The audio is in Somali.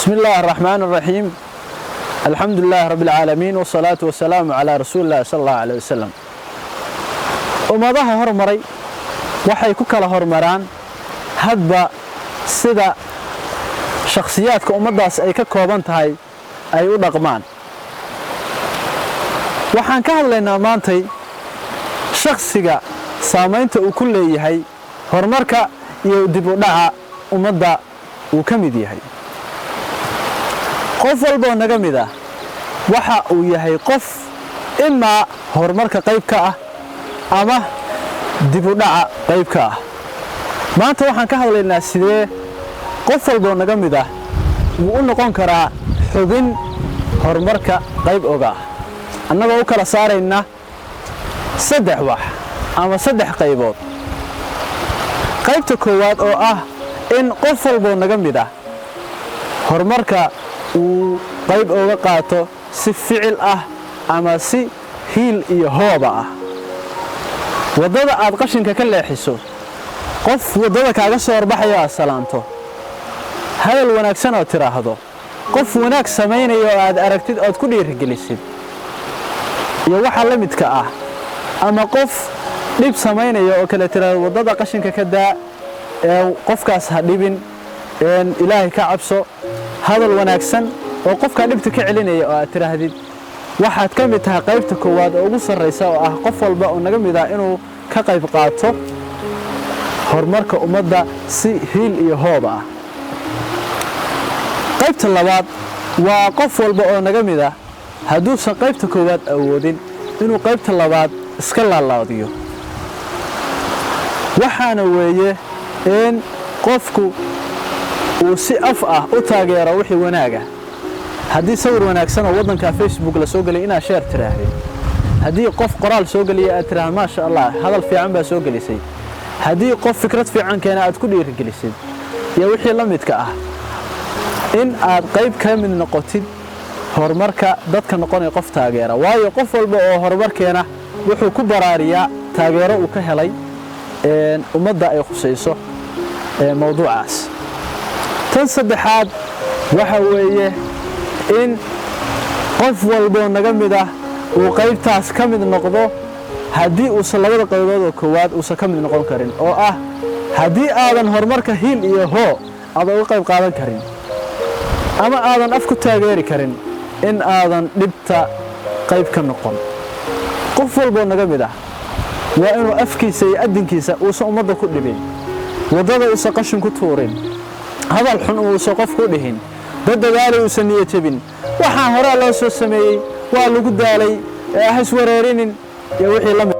بسم الله الرحمن الرحيم. الحمد لله رب العالمين والصلاة والسلام على رسول الله صلى الله عليه وسلم. ummadaha hormaray waxay ku kala hormaraan hadba sida shakhsiyaadka ummadaas ay ka kooban tahay ay u dhaqmaan. waxaan ka hadlaynaa maantay shakhsiga saameynta uu ku leeyahay horumarka iyo dib u dhaca ummadda uu ka mid yahay. qof walba oo naga mid ah waxa uu yahay qof ima horumarka qayb ka ah ama dib u dhaca qayb ka ah. maanta waxaan ka hadlaynaa sidee qof walba oo naga mid ah uu u noqon karaa xubin horumarka qayb oga ah, annagoo u kala saarayna saddex wax ama saddex qaybood. qaybta koowaad oo ah in qof walba oo naga mid ah horumarka uu qayb oga qaato si ficil ah ama si hiil iyo hooba ah. wadada aad qashinka ka leexiso, qof wadada kaaga soo horbaxaya aad salaanto, hadal wanaagsan oo tiraahdo, qof wanaag samaynayo aad aragtid oo ku dhiirigelisid, iyo waxa la midka ah. ama qof dhib samaynayo oo kale tiraahdo wadada qashinka ka daa, qofkaas ha dhibin, ilaahay ka cabso, hadal wanaagsan oo qofka dhibta ka celinaya oo aad tiraahdid. waxaad ka mid tahay qaybta koowaad oo ugu sarreysa oo ah qof walba oo naga mid ah inuu ka qayb qaato horumarka ummadda si hiil iyo hoob ah. qaybta labaad waa qof walba oo naga mid ah hadduusan qaybta koowaad awoodin inuu qaybta labaad iska laalaadiyo. waxaana weeye in qofku uu si af ah u taageero wixii wanaaga. haddii sawir wanaagsan oo waddanka Facebook la soo galay inaad share tiraahdo, haddii qof qoraal soo galiyay aad tiraahdo ma sha Allah hadal fiican baa soo galisay, haddii qof fikrad fiican keena aad ku dhiirigelisid iyo wixii la midka ah, in aad qayb ka mid noqotid horumarka dadka noqonay qof taageera. waayo qof walba oo horumarkeena wuxuu ku baraariyaa taageero uu ka helay ummadda ay khusayso mawduucaas. tan saddexaad waxa weeye in qof walba naga mid ah uu qaybtaas ka mid noqdo haddii uusan labada qaybood oo koowaad uusan ka mid noqon karin, oo ah haddii aadan horumarka hiil iyo hoo aad uga qayb qaadan karin ama aadan af ku taageeri karin, in aadan dhibta qayb ka noqon. qof walba naga mid ah waa inuu afkiisa iyo adinkiisa uusan ummadda ku dhibin, wadada uusan qashin ku tuurin, hadal xun uusan qof ku dhihin, dadaalay uusan niyad jabin. waxaan hore loo soo sameeyay waa lagu daalay, ha iswareerinin iyo wixii la mid